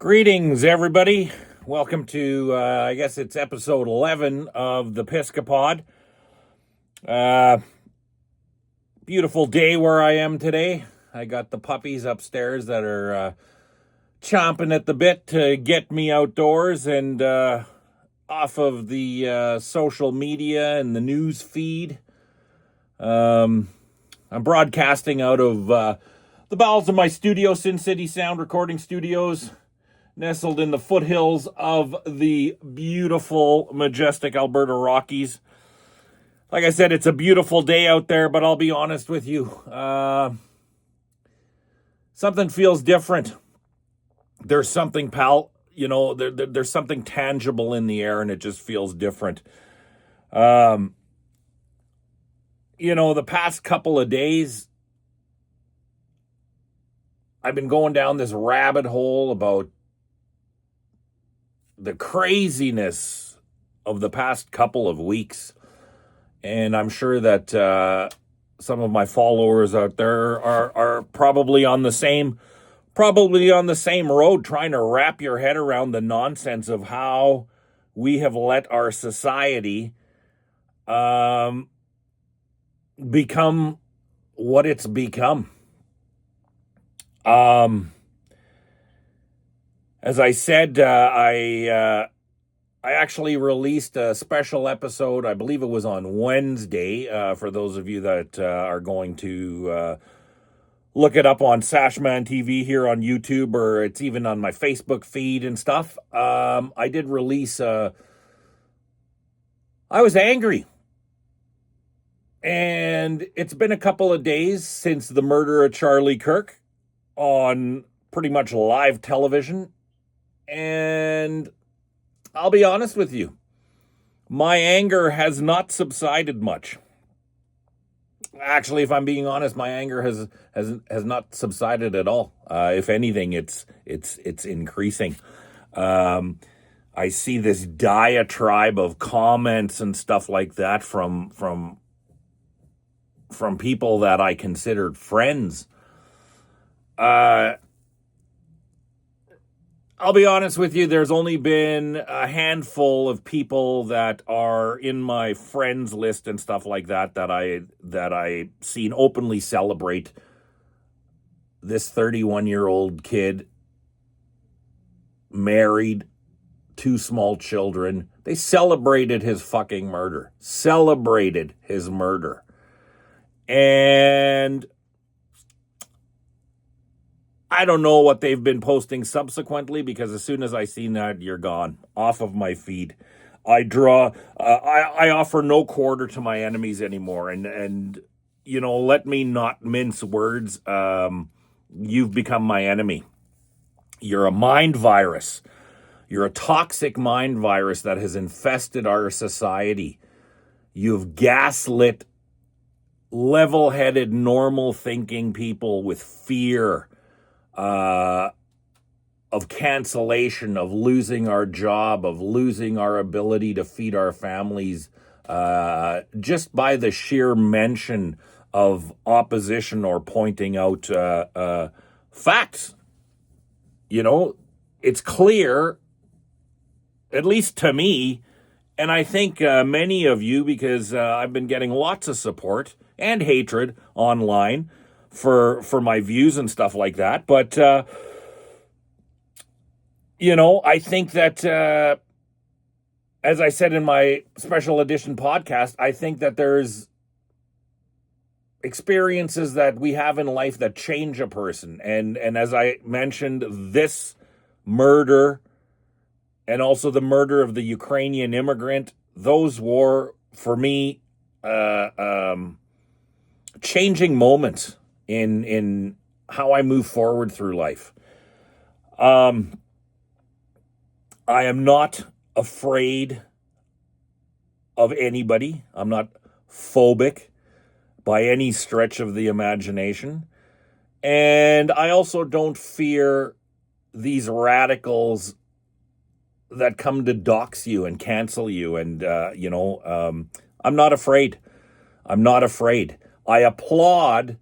Greetings, everybody. Welcome to, I guess it's episode 11 of the PISCOPOD. Beautiful day where I am today. I got the puppies upstairs that are chomping at the bit to get me outdoors and off of the social media and the news feed. I'm broadcasting out of the bowels of my studio, Sin City Sound Recording Studios, nestled in the foothills of the beautiful, majestic Alberta Rockies. Like I said, it's a beautiful day out there, but I'll be honest with you. Something feels different. There's something, there's something tangible in the air, and it just feels different. The past couple of days, I've been going down this rabbit hole about the craziness of the past couple of weeks. And I'm sure that some of my followers out there are probably on the same road, trying to wrap your head around the nonsense of how we have let our society become what it's become. As I said, I actually released a special episode. I believe it was on Wednesday. For those of you that are going to look it up on Sashman TV here on YouTube, or it's even on my Facebook feed and stuff. I did release. I was angry, and it's been a couple of days since the murder of Charlie Kirk on pretty much live television. And I'll be honest with you, my anger has not subsided much. Actually, if I'm being honest, my anger has not subsided at all. If anything, it's increasing. I see this diatribe of comments and stuff like that from people that I considered friends. I'll be honest with you, there's only been a handful of people that are in my friends list and stuff like that I seen openly celebrate this 31-year-old kid, married, 2 small children. They celebrated his fucking murder. And I don't know what they've been posting subsequently, because as soon as I seen that, you're gone off of my feed. I offer no quarter to my enemies anymore, and let me not mince words. You've become my enemy. You're a mind virus. You're a toxic mind virus that has infested our society. You've gaslit level-headed, normal-thinking people with fear of cancellation, of losing our job, of losing our ability to feed our families, just by the sheer mention of opposition or pointing out facts. It's clear, at least to me, and I think many of you, because I've been getting lots of support and hatred online for my views and stuff like that. But, I think that, as I said in my special edition podcast, I think that there's experiences that we have in life that change a person. And as I mentioned, this murder and also the murder of the Ukrainian immigrant, those were, for me, changing moments in how I move forward through life. I am not afraid of anybody. I'm not phobic by any stretch of the imagination. And I also don't fear these radicals that come to dox you and cancel you. And, I'm not afraid. I applaud.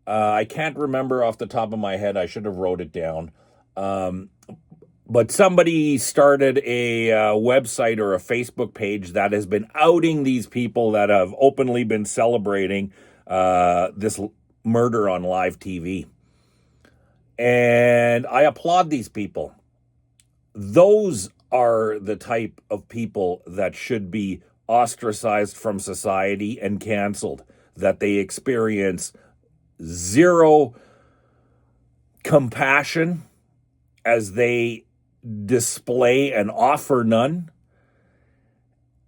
I can't remember off the top of my head. I should have wrote it down. But somebody started a website or a Facebook page that has been outing these people that have openly been celebrating this murder on live TV. And I applaud these people. Those are the type of people that should be ostracized from society and canceled, that they experience zero compassion as they display and offer none,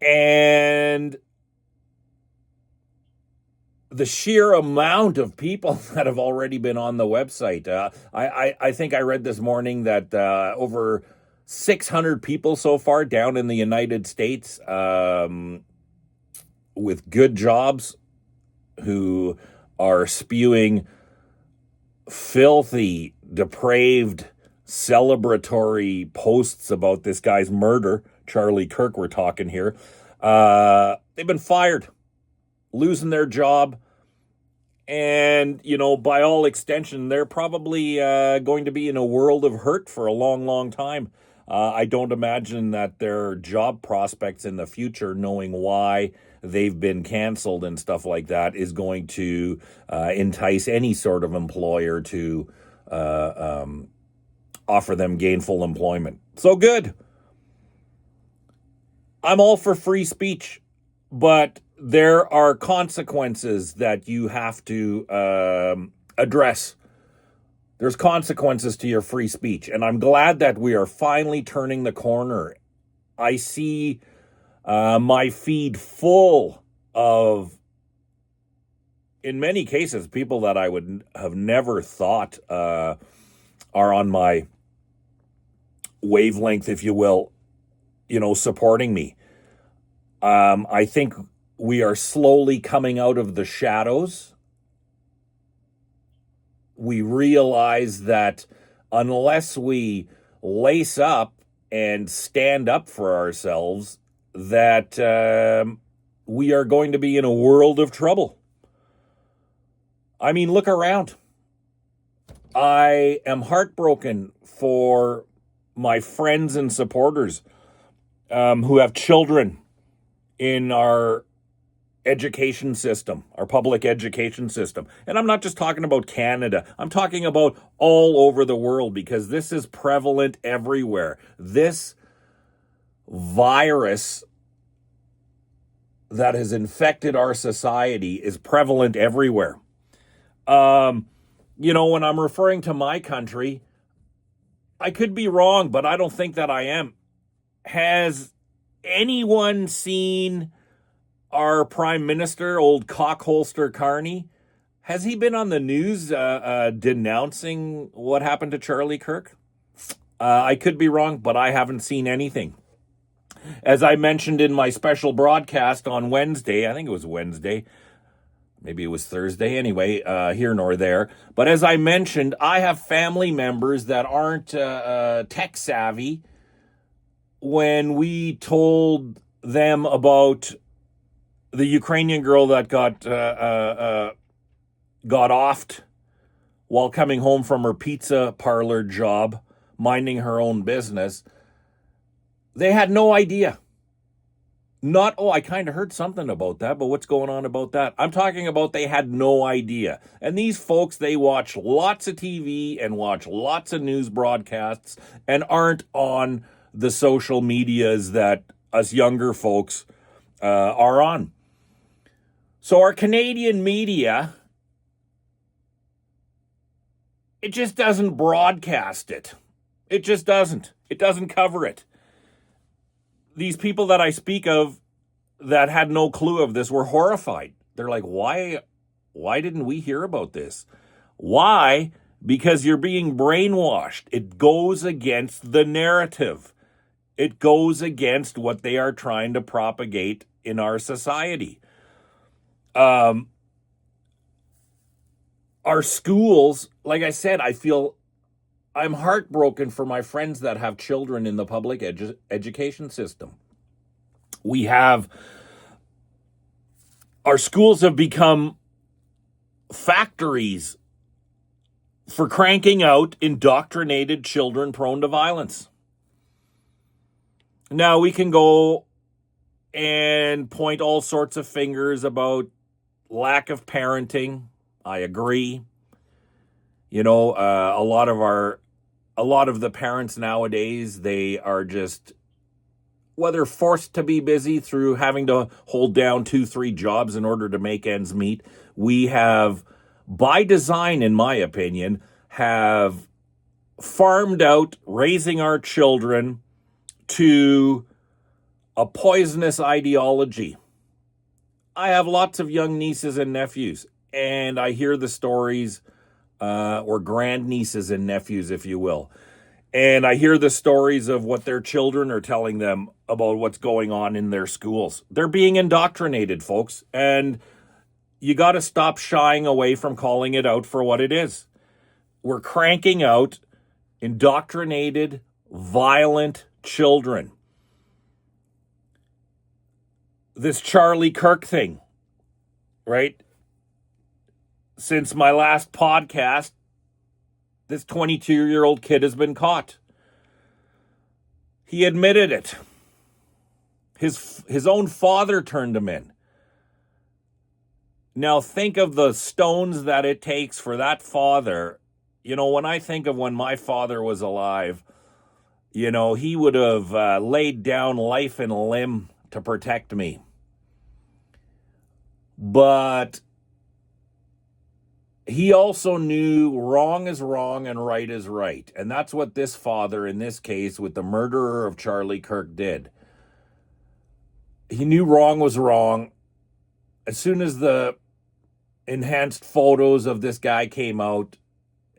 and the sheer amount of people that have already been on the website. I think I read this morning that over 600 people so far down in the United States with good jobs who are spewing filthy, depraved, celebratory posts about this guy's murder, Charlie Kirk, we're talking here. They've been fired, losing their job. And, by all extension, they're probably going to be in a world of hurt for a long, long time. I don't imagine that their job prospects in the future, knowing why they've been canceled and stuff like that, is going to entice any sort of employer to offer them gainful employment. So good. I'm all for free speech, but there are consequences that you have to address. There's consequences to your free speech, and I'm glad that we are finally turning the corner. I see my feed full of, in many cases, people that I would have never thought are on my wavelength, if you will, supporting me. I think we are slowly coming out of the shadows. We realize that unless we lace up and stand up for ourselves, that we are going to be in a world of trouble. I mean, look around. I am heartbroken for my friends and supporters who have children in our education system, our public education system. And I'm not just talking about Canada. I'm talking about all over the world, because this is prevalent everywhere. This virus that has infected our society is prevalent everywhere. When I'm referring to my country, I could be wrong, but I don't think that I am. Has anyone seen our Prime Minister, old cockholster Carney? Has he been on the news denouncing what happened to Charlie Kirk? I could be wrong, but I haven't seen anything. As I mentioned in my special broadcast on Wednesday, I think it was Wednesday, maybe it was Thursday, anyway, here nor there. But as I mentioned, I have family members that aren't tech savvy. When we told them about the Ukrainian girl that got offed while coming home from her pizza parlor job, minding her own business, they had no idea. I kind of heard something about that, but what's going on about that? I'm talking about they had no idea. And these folks, they watch lots of TV and watch lots of news broadcasts and aren't on the social medias that us younger folks are on. So our Canadian media, it just doesn't broadcast it. It just doesn't. It doesn't cover it. These people that I speak of that had no clue of this were horrified. They're like, why didn't we hear about this? Why? Because you're being brainwashed. It goes against the narrative. It goes against what they are trying to propagate in our society. Our schools, like I said, I'm heartbroken for my friends that have children in the public education system. Our schools have become factories for cranking out indoctrinated children prone to violence. Now, we can go and point all sorts of fingers about lack of parenting. I agree. You know, a lot of the parents nowadays, they are just, whether forced to be busy through having to hold down 2, 3 jobs in order to make ends meet. We have, by design, in my opinion, have farmed out raising our children to a poisonous ideology. I have lots of young nieces and nephews, and I hear the stories, or grandnieces and nephews, if you will. And I hear the stories of what their children are telling them about what's going on in their schools. They're being indoctrinated, folks. And you got to stop shying away from calling it out for what it is. We're cranking out indoctrinated, violent children. This Charlie Kirk thing, right? Since my last podcast, this 22-year-old kid has been caught. He admitted it. His own father turned him in. Now think of the stones that it takes for that father. You know, when I think of when my father was alive, you know, he would have laid down life and limb to protect me. But he also knew wrong is wrong and right is right. And that's what this father, in this case, with the murderer of Charlie Kirk, did. He knew wrong was wrong. As soon as the enhanced photos of this guy came out,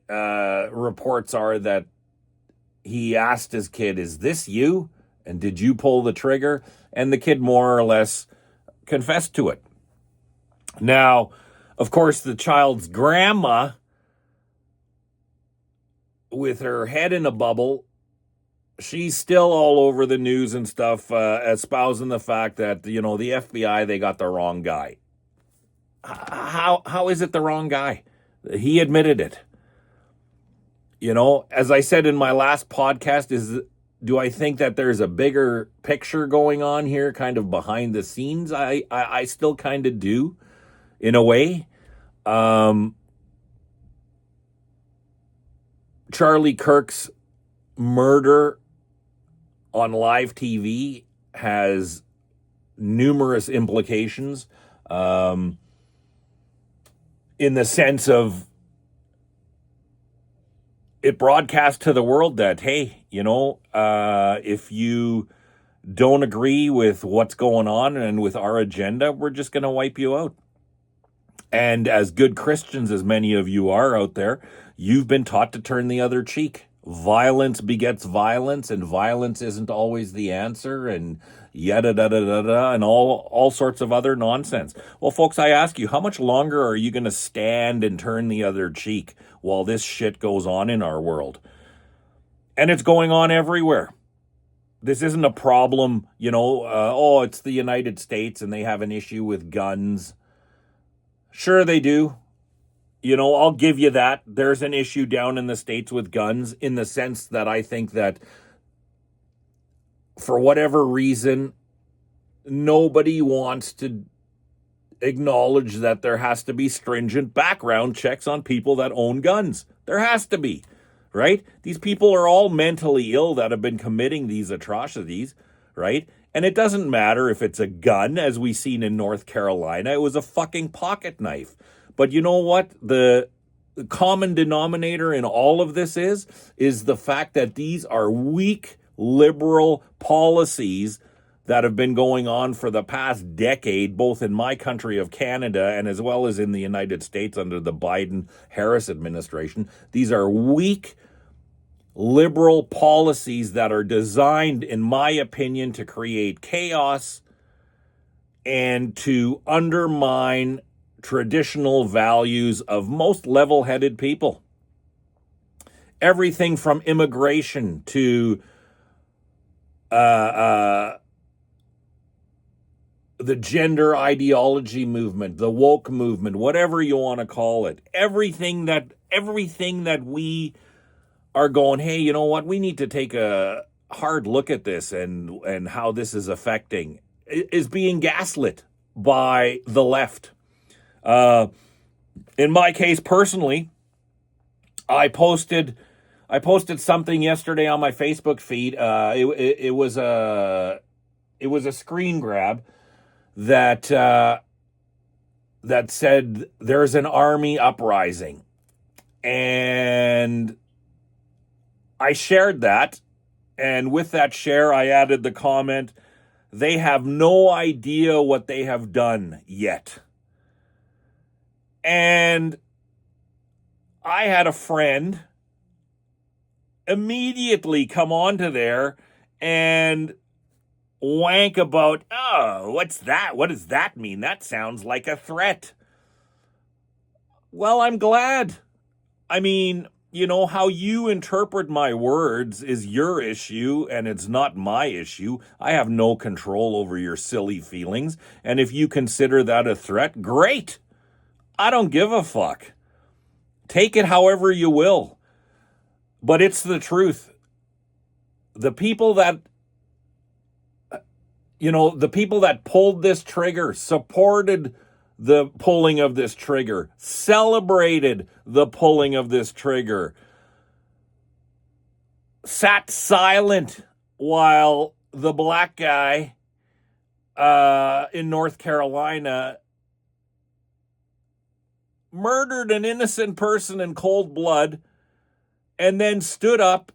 reports are that he asked his kid, "Is this you? And did you pull the trigger?" And the kid more or less confessed to it. Now, of course, the child's grandma, with her head in a bubble, she's still all over the news and stuff, espousing the fact that, you know, the FBI, they got the wrong guy. How is it the wrong guy? He admitted it. You know, as I said in my last podcast, do I think that there's a bigger picture going on here, kind of behind the scenes? I still kind of do, in a way. Charlie Kirk's murder on live TV has numerous implications, in the sense of it broadcast to the world that, hey, you know, if you don't agree with what's going on and with our agenda, we're just going to wipe you out. And as good Christians, as many of you are out there, you've been taught to turn the other cheek. Violence begets violence, and violence isn't always the answer, and yada da da da da, and all sorts of other nonsense. Well, folks, I ask you, how much longer are you going to stand and turn the other cheek while this shit goes on in our world? And it's going on everywhere. This isn't a problem, you know, it's the United States and they have an issue with guns. Sure they do. You know, I'll give you that. There's an issue down in the States with guns, in the sense that I think that for whatever reason, nobody wants to acknowledge that there has to be stringent background checks on people that own guns. There has to be, right? These people are all mentally ill that have been committing these atrocities, right? And it doesn't matter if it's a gun, as we seen in North Carolina. It was a fucking pocket knife. But you know what? The common denominator in all of this is the fact that these are weak liberal policies that have been going on for the past decade, both in my country of Canada and as well as in the United States under the Biden-Harris administration. These are weak liberal policies that are designed, in my opinion, to create chaos and to undermine traditional values of most level-headed people. Everything from immigration to the gender ideology movement, the woke movement, whatever you want to call it. Everything that we are going, hey, you know what? We need to take a hard look at this and how this is affecting, is being gaslit by the left. In my case personally, I posted something yesterday on my Facebook feed. It was a screen grab that said there's an army uprising, and I shared that. And with that share, I added the comment, they have no idea what they have done yet. And I had a friend immediately come onto there and wank about, oh, what's that? What does that mean? That sounds like a threat. Well, I'm glad. I mean, how you interpret my words is your issue, and it's not my issue. I have no control over your silly feelings. And if you consider that a threat, great. I don't give a fuck. Take it however you will. But it's the truth. The people that pulled this trigger, supported the pulling of this trigger, celebrated the pulling of this trigger, sat silent while the black guy in North Carolina murdered an innocent person in cold blood, and then stood up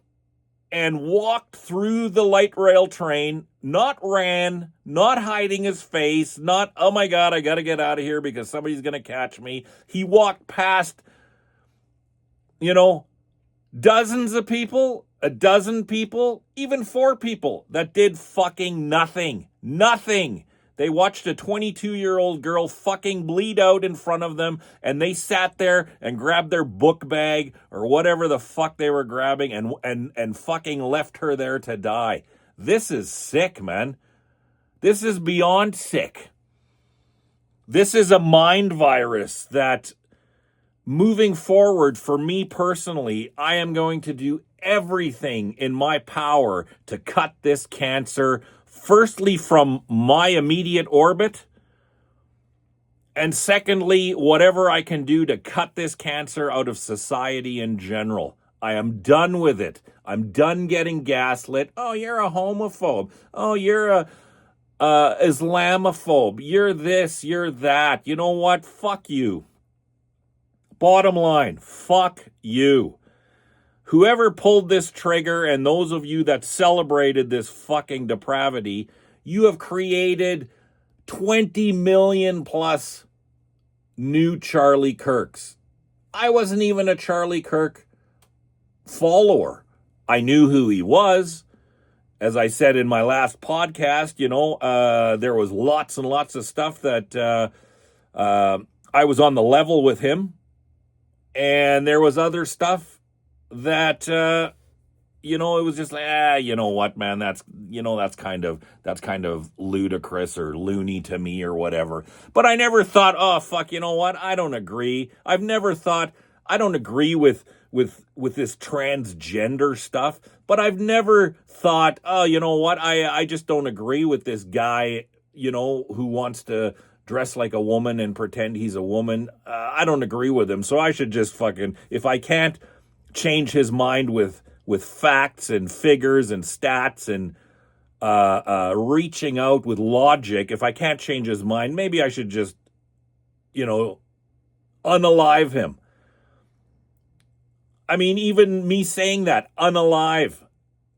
and walked through the light rail train, not ran, not hiding his face, not, oh my God, I got to get out of here because somebody's going to catch me. He walked past, dozens of people, a dozen people, even 4 people that did fucking nothing. Nothing. They watched a 22-year-old girl fucking bleed out in front of them, and they sat there and grabbed their book bag or whatever the fuck they were grabbing and fucking left her there to die. This is sick, man. This is beyond sick. This is a mind virus that, moving forward, for me personally, I am going to do everything in my power to cut this cancer, firstly, from my immediate orbit, and secondly, whatever I can do to cut this cancer out of society in general. I am done with it. I'm done getting gaslit. Oh, you're a homophobe. Oh, you're a Islamophobe. You're this, you're that. You know what? Fuck you. Bottom line, fuck you. Whoever pulled this trigger, and those of you that celebrated this fucking depravity, you have created 20 million plus new Charlie Kirks. I wasn't even a Charlie Kirk follower. I knew who he was. As I said in my last podcast, there was lots and lots of stuff that I was on the level with him. And there was other stuff that, it was just like, you know what, man, that's kind of ludicrous or loony to me or whatever. But I never thought, oh, fuck, you know what, I don't agree. I've never thought, I don't agree with this transgender stuff, but I've never thought, oh, you know what, I just don't agree with this guy, who wants to dress like a woman and pretend he's a woman. I don't agree with him, so I should just fucking, if I can't change his mind with facts and figures and stats and reaching out with logic, if I can't change his mind, maybe I should just, unalive him. I mean, even me saying that, unalive,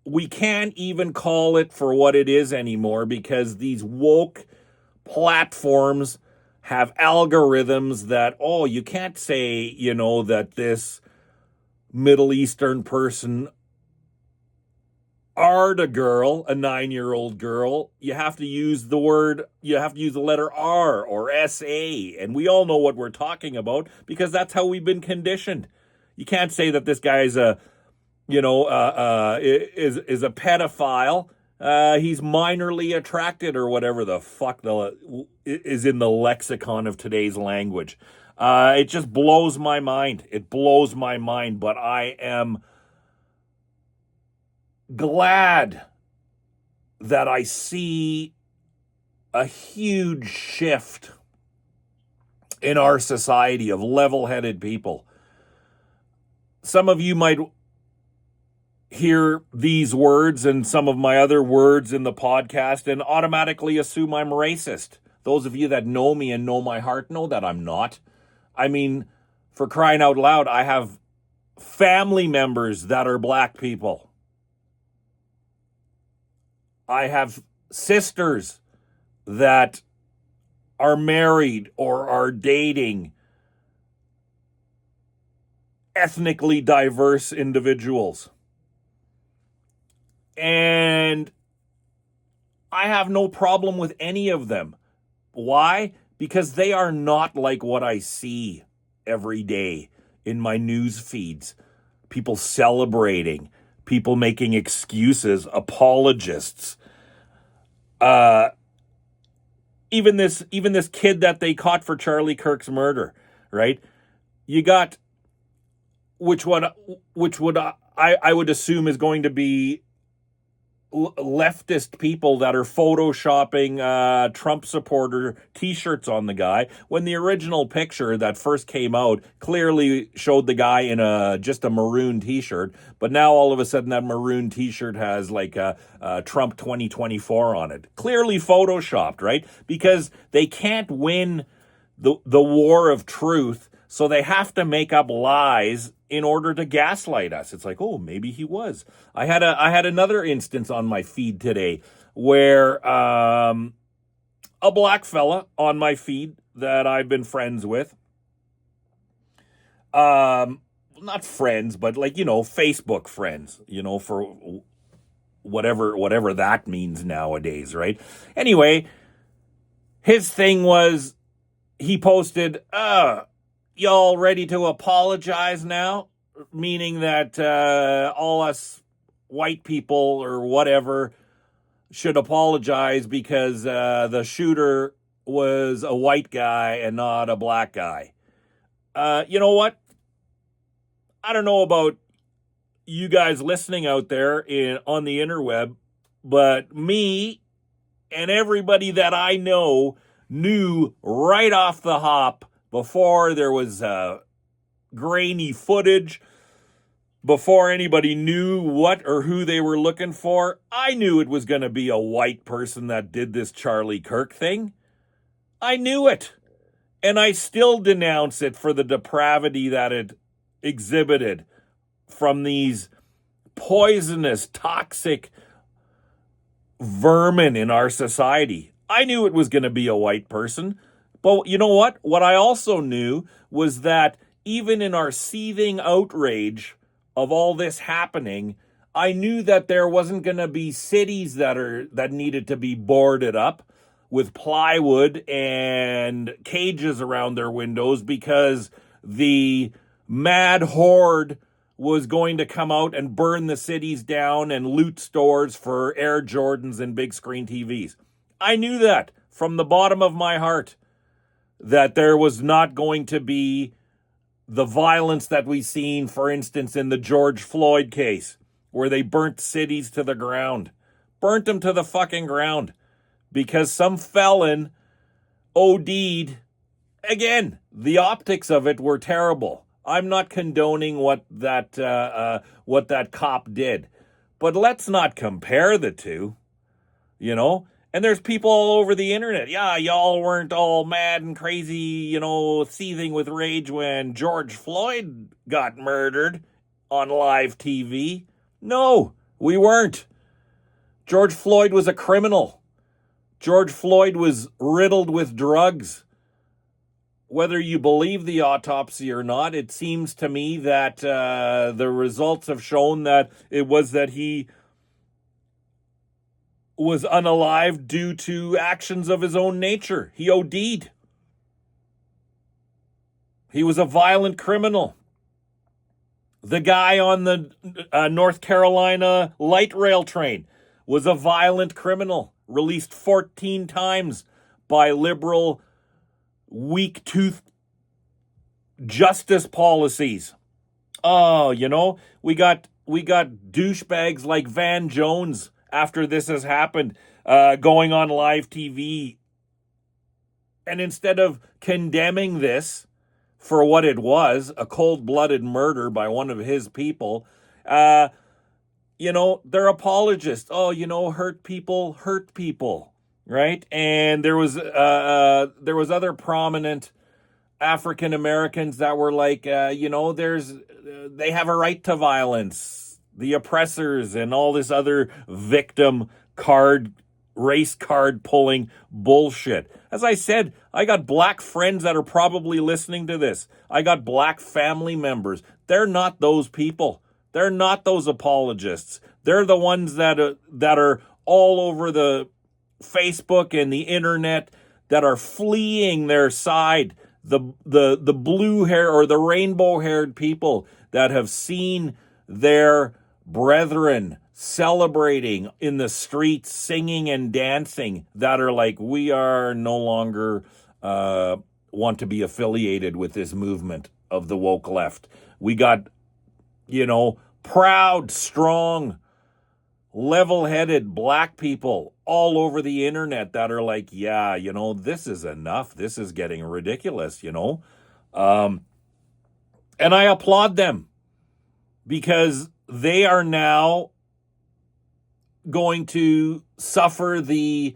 we can't even call it for what it is anymore because these woke platforms have algorithms that, oh, you can't say, that this Middle Eastern person art a girl, a 9-year-old girl. You have to use the letter R or S-A, and we all know what we're talking about because that's how we've been conditioned. You can't say that this guy is a pedophile. He's minorly attracted or whatever the fuck is in the lexicon of today's language. It just blows my mind. It blows my mind, but I am glad that I see a huge shift in our society of level-headed people. Some of you might hear these words and some of my other words in the podcast and automatically assume I'm racist. Those of you that know me and know my heart know that I'm not. I mean, for crying out loud, I have family members that are black people. I have sisters that are married or are dating ethnically diverse individuals. And I have no problem with any of them. Why? Because they are not like what I see every day in my news feeds. People celebrating, people making excuses, apologists. Even this kid that they caught for Charlie Kirk's murder, right? You got which would I would assume is going to be leftist people that are photoshopping Trump supporter t-shirts on the guy, when the original picture that first came out clearly showed the guy in just a maroon t-shirt, but now all of a sudden that maroon t-shirt has like Trump 2024 on it. Clearly photoshopped, right? Because they can't win the war of truth, so they have to make up lies in order to gaslight us. It's like, oh, maybe he was. I had another instance on my feed today where a black fella on my feed that I've been friends with, not friends, but like, Facebook friends, for whatever that means nowadays, right? Anyway, his thing was, he posted, y'all ready to apologize now? Meaning that all us white people or whatever should apologize because the shooter was a white guy and not a black guy. You know what? I don't know about you guys listening out there on the interweb, but me and everybody that I know knew right off the hop, before there was grainy footage, before anybody knew what or who they were looking for, I knew it was going to be a white person that did this Charlie Kirk thing. I knew it. And I still denounce it for the depravity that it exhibited from these poisonous, toxic vermin in our society. I knew it was going to be a white person. But you know what? What I also knew was that even in our seething outrage of all this happening, I knew that there wasn't going to be cities that needed to be boarded up with plywood and cages around their windows because the mad horde was going to come out and burn the cities down and loot stores for Air Jordans and big screen TVs. I knew that from the bottom of my heart, that there was not going to be the violence that we've seen, for instance, in the George Floyd case, where they burnt cities to the ground. Burnt them to the fucking ground because some felon OD'd. Again, the optics of it were terrible. I'm not condoning what that cop did. But let's not compare the two, And there's people all over the internet. Yeah, y'all weren't all mad and crazy, seething with rage when George Floyd got murdered on live TV. No, we weren't. George Floyd was a criminal. George Floyd was riddled with drugs. Whether you believe the autopsy or not, it seems to me that the results have shown that it was that he was unalive due to actions of his own nature. He OD'd. He was a violent criminal. The guy on the North Carolina light rail train was a violent criminal, released 14 times by liberal, weak-toothed justice policies. Oh, we got we got douchebags like Van Jones after this has happened, going on live TV. And instead of condemning this for what it was, a cold-blooded murder by one of his people, they're apologists. Oh, hurt people, right? And there was other prominent African Americans that were like, they have a right to violence, the oppressors, and all this other victim race card pulling bullshit. As I said, I got black friends that are probably listening to this. I got black family members. They're not those people. They're not those apologists. They're the ones that are all over the Facebook and the internet that are fleeing their side. The blue hair or the rainbow haired people that have seen their brethren celebrating in the streets, singing and dancing, that are like, we are no longer want to be affiliated with this movement of the woke left. We got, proud, strong, level-headed black people all over the internet that are like, yeah, this is enough. This is getting ridiculous, and I applaud them because they are now going to suffer the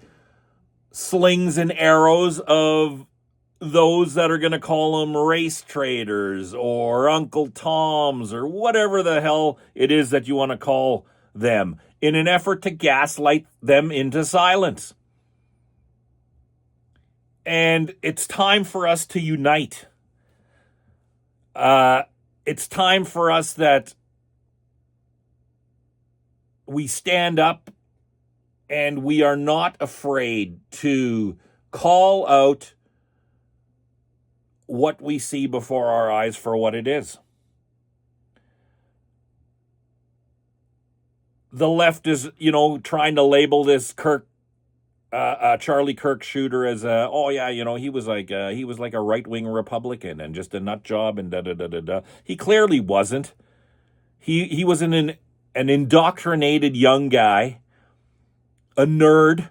slings and arrows of those that are going to call them race traders or Uncle Toms or whatever the hell it is that you want to call them, in an effort to gaslight them into silence. And it's time for us to unite. It's time for us that we stand up and we are not afraid to call out what we see before our eyes for what it is. The left is, trying to label this Charlie Kirk shooter as he was like a right-wing Republican and just a nut job and da-da-da-da-da. He clearly wasn't. He was an indoctrinated young guy, a nerd,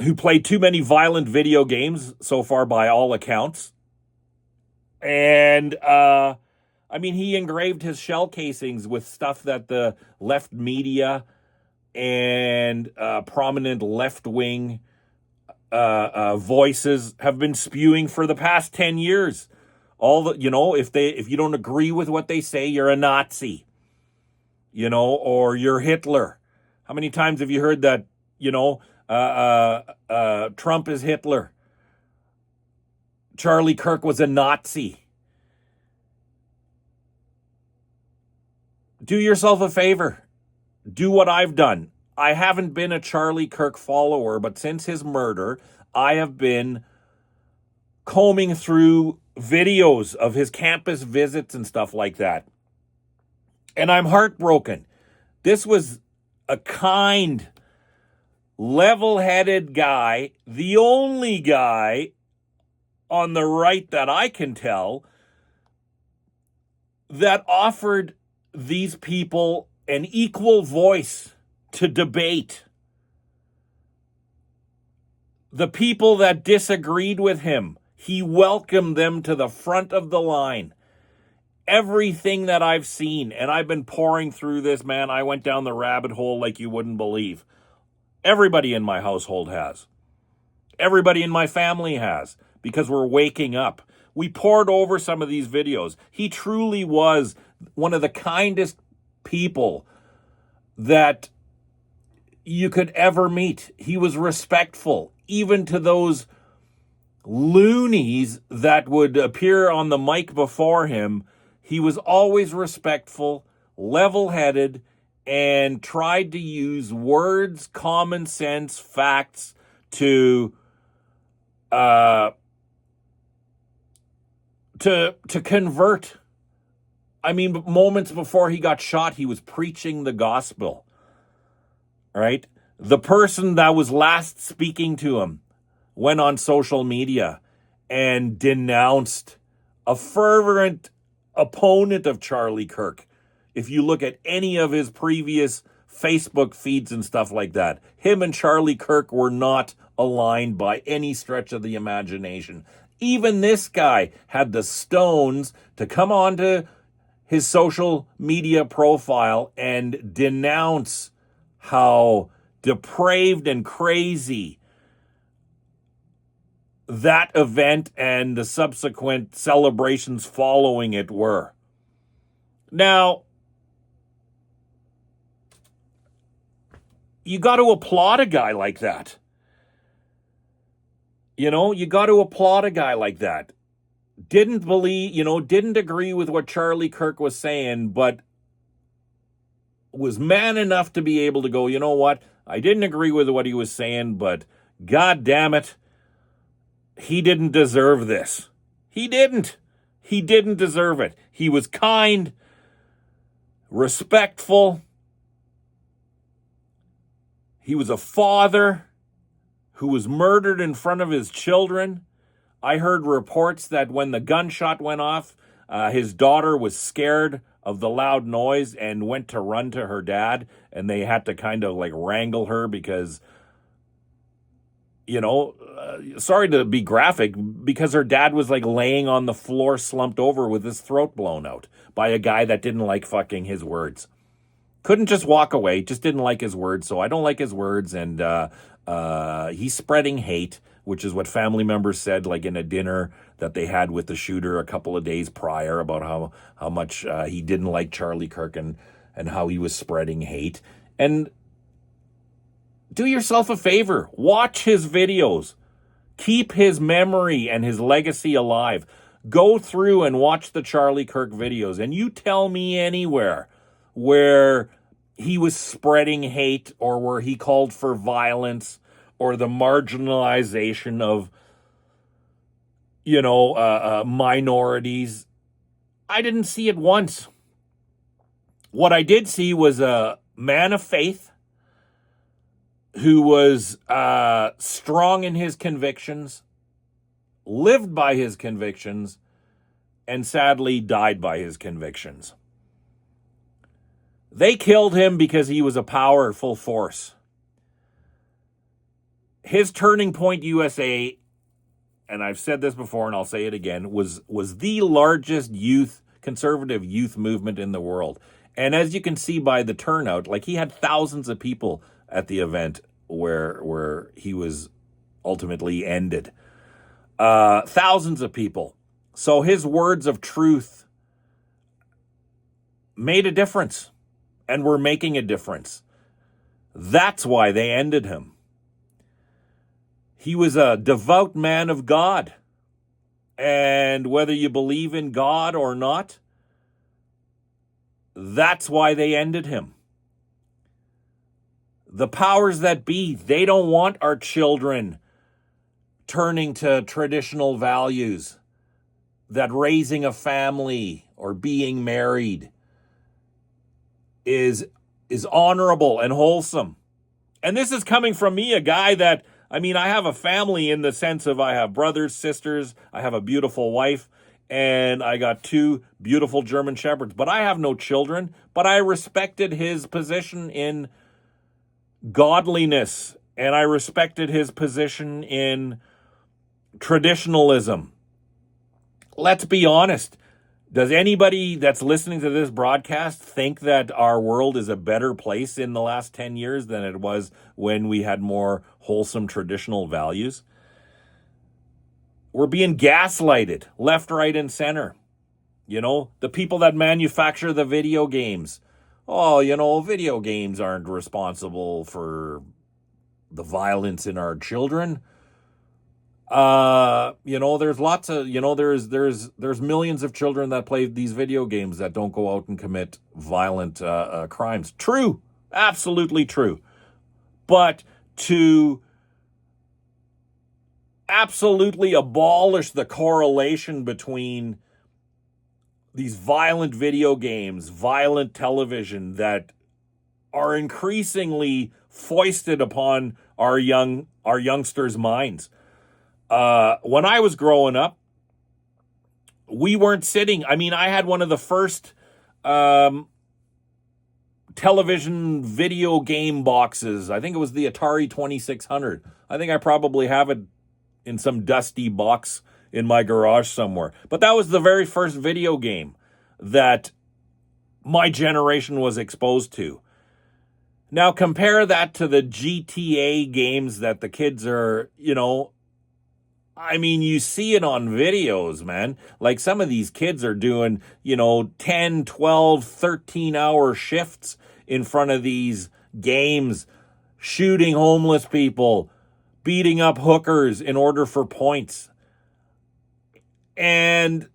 who played too many violent video games so far by all accounts. And, he engraved his shell casings with stuff that the left media and prominent left-wing voices have been spewing for the past 10 years. If you don't agree with what they say, you're a Nazi, or you're Hitler. How many times have you heard that, Trump is Hitler? Charlie Kirk was a Nazi. Do yourself a favor. Do what I've done. I haven't been a Charlie Kirk follower, but since his murder, I have been combing through videos of his campus visits and stuff like that. And I'm heartbroken. This was a kind, level-headed guy, the only guy on the right that I can tell that offered these people an equal voice to debate. The people that disagreed with him, he welcomed them to the front of the line. Everything that I've seen, and I've been pouring through this, man, I went down the rabbit hole like you wouldn't believe. Everybody in my household has. Everybody in my family has, because we're waking up. We poured over some of these videos. He truly was one of the kindest people that you could ever meet. He was respectful, even to those loonies that would appear on the mic before him. He was always respectful, level-headed, and tried to use words, common sense, facts to convert. Moments before he got shot, he was preaching the gospel, right? The person that was last speaking to him went on social media and denounced a fervent opponent of Charlie Kirk. If you look at any of his previous Facebook feeds and stuff like that, him and Charlie Kirk were not aligned by any stretch of the imagination. Even this guy had the stones to come onto his social media profile and denounce how depraved and crazy that event and the subsequent celebrations following it were. Now, you got to applaud a guy like that. You got to applaud a guy like that. Didn't agree with what Charlie Kirk was saying, but was man enough to be able to go, you know what? I didn't agree with what he was saying, but God damn it, he didn't deserve this. He didn't. He didn't deserve it. He was kind, respectful. He was a father who was murdered in front of his children. I heard reports that when the gunshot went off, his daughter was scared of the loud noise and went to run to her dad, and they had to kind of like wrangle her because, sorry to be graphic, because her dad was like laying on the floor slumped over with his throat blown out by a guy that didn't like fucking his words. Couldn't just walk away, just didn't like his words, so I don't like his words, and he's spreading hate, which is what family members said, like in a dinner that they had with the shooter a couple of days prior about how much he didn't like Charlie Kirk and how he was spreading hate. And do yourself a favor. Watch his videos. Keep his memory and his legacy alive. Go through and watch the Charlie Kirk videos, and you tell me anywhere where he was spreading hate or where he called for violence or the marginalization of, minorities. I didn't see it once. What I did see was a man of faith who was strong in his convictions, lived by his convictions, and sadly died by his convictions. They killed him because he was a powerful force. His Turning Point USA, and I've said this before and I'll say it again, was the largest conservative youth movement in the world. And as you can see by the turnout, like he had thousands of people at the event where he was ultimately ended. Thousands of people. So his words of truth made a difference and were making a difference. That's why they ended him. He was a devout man of God. And whether you believe in God or not, that's why they ended him. The powers that be, they don't want our children turning to traditional values, that raising a family or being married is honorable and wholesome. And this is coming from me, a guy that, I have a family in the sense of I have brothers, sisters, I have a beautiful wife, and I got 2 beautiful German Shepherds. But I have no children, but I respected his position in godliness, and I respected his position in traditionalism. Let's be honest. Does anybody that's listening to this broadcast think that our world is a better place in the last 10 years than it was when we had more wholesome traditional values? We're being gaslighted left, right, and center. The people that manufacture the video games. Video games aren't responsible for the violence in our children. There's lots of, there's millions of children that play these video games that don't go out and commit violent crimes. True. Absolutely true. But to absolutely abolish the correlation between these violent video games, violent television that are increasingly foisted upon our youngsters' minds. When I was growing up, we weren't sitting. I mean, I had one of the first um, television video game boxes. I think it was the Atari 2600. I think I probably have it in some dusty box in my garage somewhere. But that was the very first video game that my generation was exposed to. Now compare that to the GTA games that the kids are, I mean, you see it on videos, man. Like some of these kids are doing, 10, 12, 13-hour shifts in front of these games, shooting homeless people, beating up hookers in order for points. And,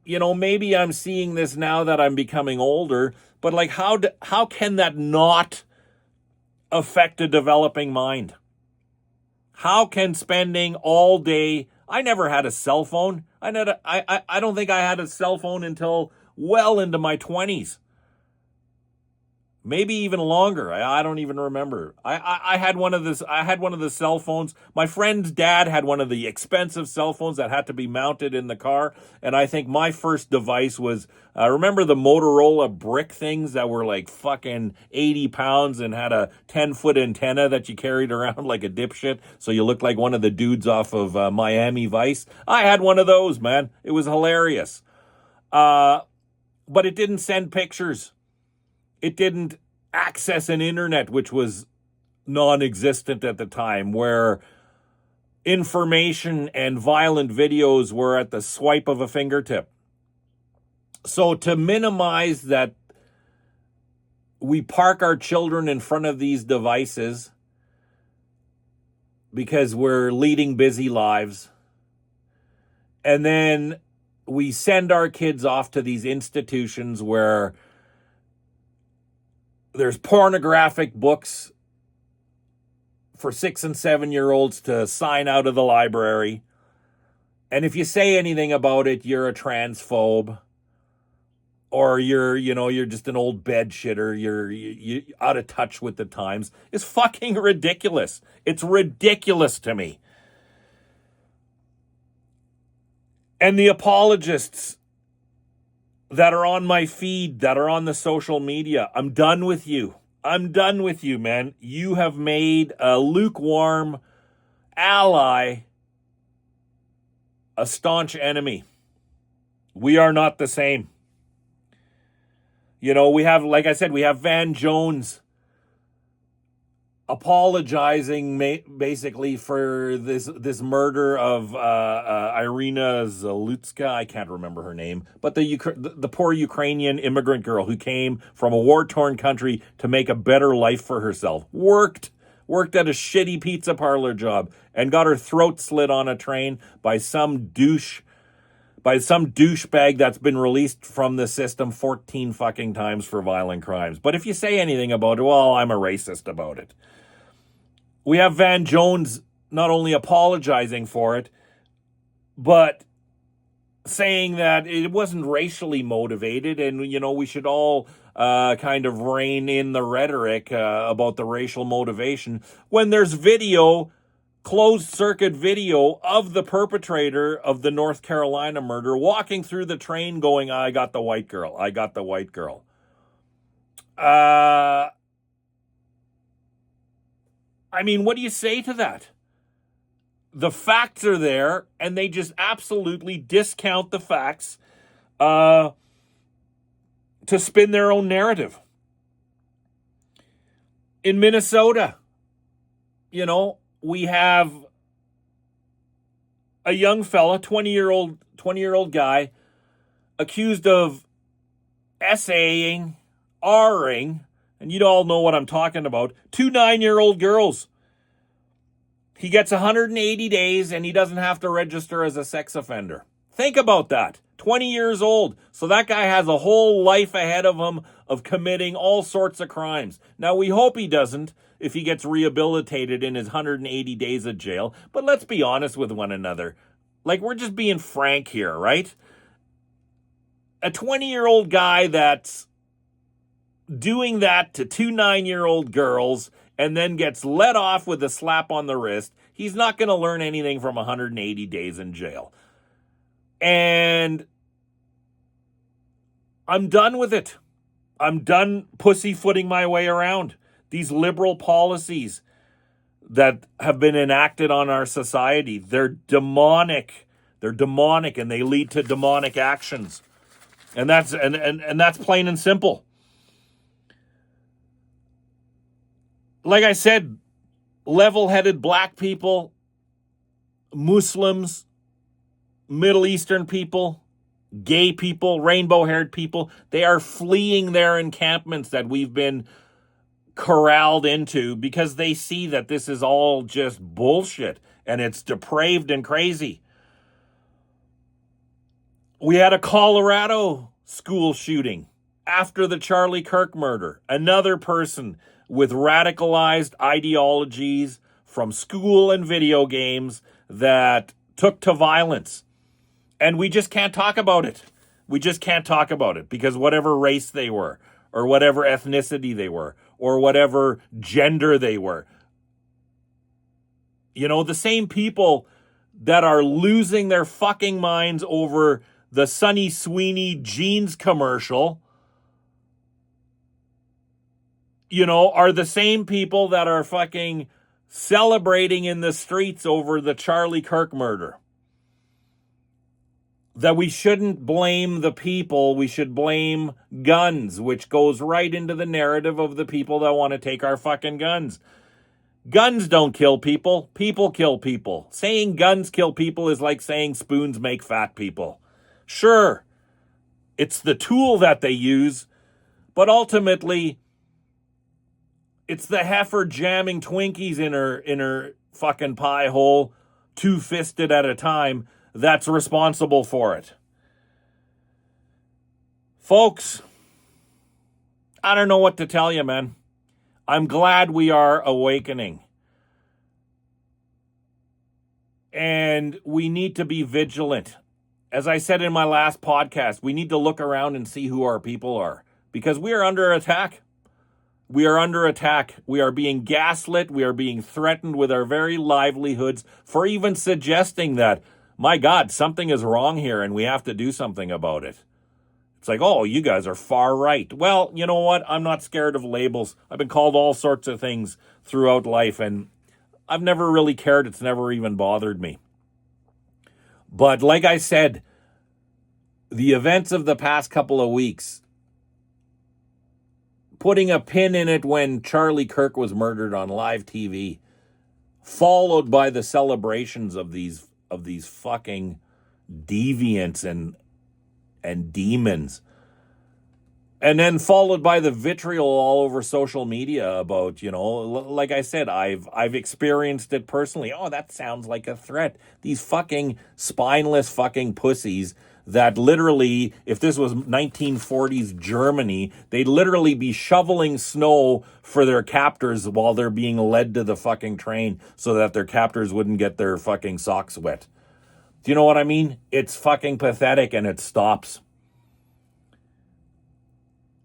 maybe I'm seeing this now that I'm becoming older, but like how can that not affect a developing mind? How can spending all day, I never had a cell phone. I don't think I had a cell phone until well into my 20s. Maybe even longer. I don't even remember. I had one of the cell phones. My friend's dad had one of the expensive cell phones that had to be mounted in the car. And I think my first device was, remember the Motorola brick things that were like fucking 80 pounds and had a 10-foot antenna that you carried around like a dipshit, so you looked like one of the dudes off of Miami Vice? I had one of those, man. It was hilarious. But it didn't send pictures. It didn't access an internet, which was non-existent at the time, where information and violent videos were at the swipe of a fingertip. So to minimize that, we park our children in front of these devices because we're leading busy lives. And then we send our kids off to these institutions where there's pornographic books for 6 and 7-year-olds to sign out of the library. And if you say anything about it, you're a transphobe, or you're just an old bed shitter. You're out of touch with the times. It's fucking ridiculous. It's ridiculous to me. And the apologists that are on my feed, that are on the social media, I'm done with you. I'm done with you, man. You have made a lukewarm ally a staunch enemy. We are not the same. We have, like I said, we have Van Jones apologizing basically for this murder of Irina Zalutska. I can't remember her name, but the poor Ukrainian immigrant girl who came from a war-torn country to make a better life for herself. Worked at a shitty pizza parlor job and got her throat slit on a train by some douchebag that's been released from the system 14 fucking times for violent crimes. But if you say anything about it, well, I'm a racist about it. We have Van Jones not only apologizing for it, but saying that it wasn't racially motivated, and, we should all kind of rein in the rhetoric about the racial motivation when there's closed-circuit video of the perpetrator of the North Carolina murder walking through the train going, I got the white girl. I got the white girl. I mean, what do you say to that? The facts are there, and they just absolutely discount the facts to spin their own narrative. In Minnesota, we have a young fella, 20-year-old guy, accused of essaying, R-ing, and you all know what I'm talking about, 2 9-year-old girls. He gets 180 days and he doesn't have to register as a sex offender. Think about that. 20 years old. So that guy has a whole life ahead of him of committing all sorts of crimes. Now, we hope he doesn't if he gets rehabilitated in his 180 days of jail. But let's be honest with one another. Like, we're just being frank here, right? A 20-year-old guy that's doing that to 2 9-year-old girls and then gets let off with a slap on the wrist, he's not going to learn anything from 180 days in jail. And I'm done with it. I'm done pussyfooting my way around these liberal policies that have been enacted on our society. They're demonic. They're demonic, and they lead to demonic actions. And that's that's plain and simple. Like I said, level-headed black people, Muslims, Middle Eastern people, gay people, rainbow-haired people, they are fleeing their encampments that we've been corralled into because they see that this is all just bullshit and it's depraved and crazy. We had a Colorado school shooting after the Charlie Kirk murder. Another person with radicalized ideologies from school and video games that took to violence. And we just can't talk about it. We just can't talk about it because whatever race they were, or whatever ethnicity they were, or whatever gender they were. You know, the same people that are losing their fucking minds over the Sunny Sweeney jeans commercial, you know, are the same people that are fucking celebrating in the streets over the Charlie Kirk murder. That we shouldn't blame the people, we should blame guns, which goes right into the narrative of the people that want to take our fucking guns. Guns don't kill people, people kill people. Saying guns kill people is like saying spoons make fat people. Sure, it's the tool that they use, but ultimately, it's the heifer jamming Twinkies in her fucking pie hole, two-fisted at a time, that's responsible for it. Folks, I don't know what to tell you, man. I'm glad we are awakening. And we need to be vigilant. As I said in my last podcast, we need to look around and see who our people are. Because we are under attack. We are under attack. We are being gaslit. We are being threatened with our very livelihoods for even suggesting that, my God, something is wrong here and we have to do something about it. It's like, oh, you guys are far right. Well, you know what? I'm not scared of labels. I've been called all sorts of things throughout life, and I've never really cared. It's never even bothered me. But like I said, the events of the past couple of weeks, putting a pin in it when Charlie Kirk was murdered on live TV, followed by the celebrations of these fucking deviants and demons. And then followed by the vitriol all over social media about, you know, like I said, I've experienced it personally. Oh, that sounds like a threat. These fucking spineless fucking pussies that literally, if this was 1940s Germany, they'd literally be shoveling snow for their captors while they're being led to the fucking train so that their captors wouldn't get their fucking socks wet. Do you know what I mean? It's fucking pathetic, and it stops.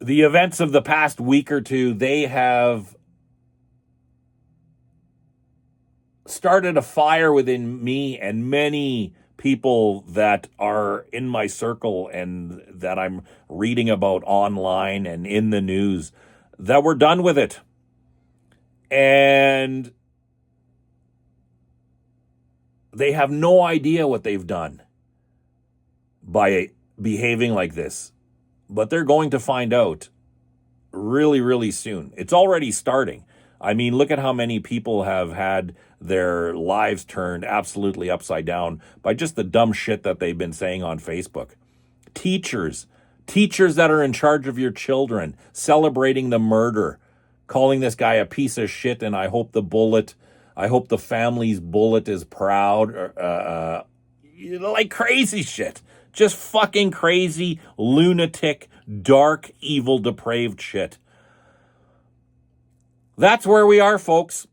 The events of the past week or two, they have started a fire within me and many people that are in my circle and that I'm reading about online and in the news, that we're done with it. And they have no idea what they've done by behaving like this. But they're going to find out really, really soon. It's already starting. I mean, look at how many people have had their lives turned absolutely upside down by just the dumb shit that they've been saying on Facebook. Teachers that are in charge of your children, celebrating the murder, calling this guy a piece of shit, and I hope the family's bullet is proud, like crazy shit. Just fucking crazy, lunatic, dark, evil, depraved shit. That's where we are, folks.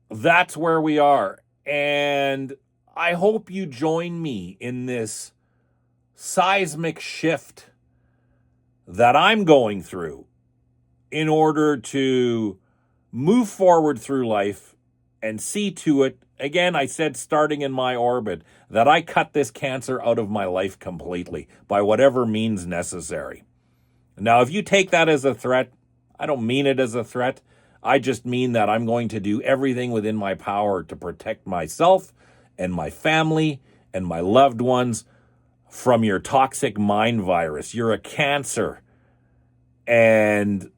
That's where we are. And I hope you join me in this seismic shift that I'm going through in order to move forward through life and see to it, again, I said starting in my orbit, that I cut this cancer out of my life completely by whatever means necessary. Now, if you take that as a threat, I don't mean it as a threat. I just mean that I'm going to do everything within my power to protect myself and my family and my loved ones from your toxic mind virus. You're a cancer. And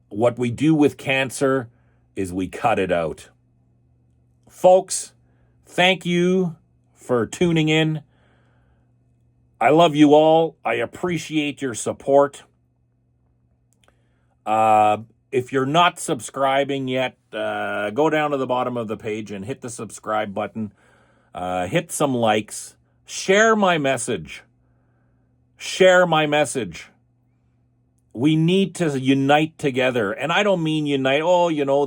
what we do with cancer is we cut it out. Folks, thank you for tuning in. I love you all. I appreciate your support. If you're not subscribing yet, go down to the bottom of the page and hit the subscribe button. Hit some likes. Share my message. Share my message. We need to unite together. And I don't mean unite,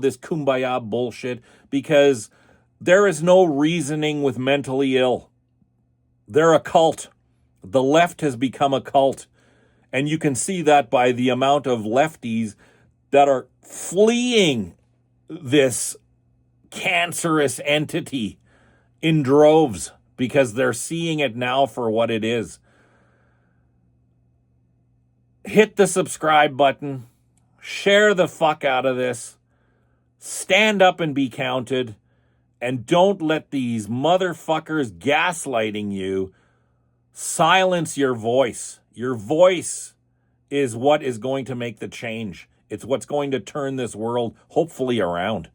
this kumbaya bullshit, because there is no reasoning with mentally ill. They're a cult. The left has become a cult. And you can see that by the amount of lefties that are fleeing this cancerous entity in droves because they're seeing it now for what it is. Hit the subscribe button. Share the fuck out of this. Stand up and be counted. And don't let these motherfuckers gaslighting you silence your voice. Your voice is what is going to make the change. It's what's going to turn this world, hopefully, around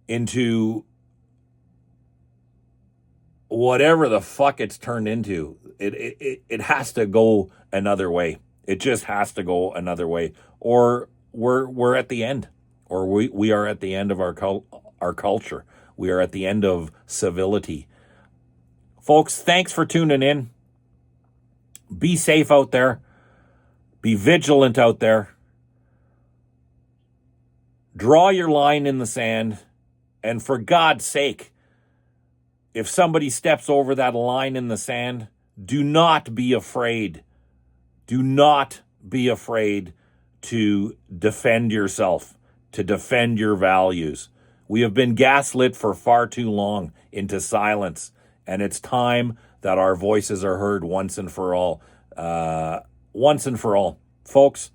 into whatever the fuck it's turned into. It has to go another way. It just has to go another way. Or we're at the end. Or we are at the end of our culture. We are at the end of civility. Folks, thanks for tuning in. Be safe out there. Be vigilant out there. Draw your line in the sand. And for God's sake, if somebody steps over that line in the sand, do not be afraid. Do not be afraid to defend yourself, to defend your values. We have been gaslit for far too long into silence, and it's time that our voices are heard once and for all. Once and for all. Folks,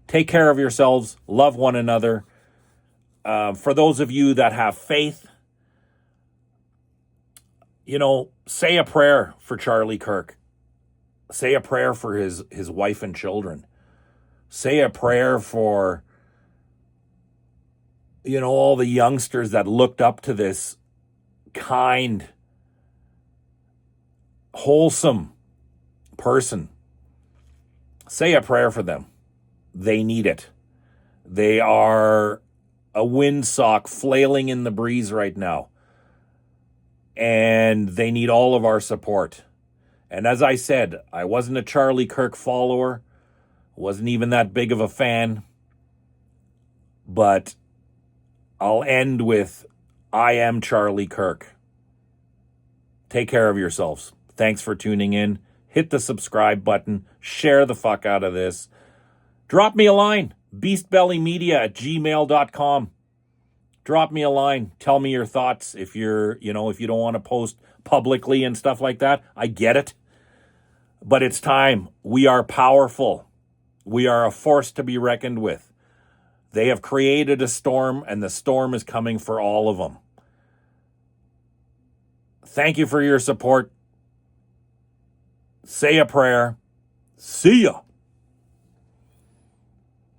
take care of yourselves. Love one another. For those of you that have faith, say a prayer for Charlie Kirk. Say a prayer for his wife and children. Say a prayer for, all the youngsters that looked up to this kind, wholesome person. Say a prayer for them. They need it. They are a windsock flailing in the breeze right now. And they need all of our support. And as I said, I wasn't a Charlie Kirk follower. Wasn't even that big of a fan. But I'll end with, I am Charlie Kirk. Take care of yourselves. Thanks for tuning in. Hit the subscribe button. Share the fuck out of this. Drop me a line. beastbellymedia@gmail.com. Drop me a line. Tell me your thoughts. If you're, if you don't want to post publicly and stuff like that, I get it. But it's time. We are powerful. We are a force to be reckoned with. They have created a storm, and the storm is coming for all of them. Thank you for your support. Say a prayer. See ya.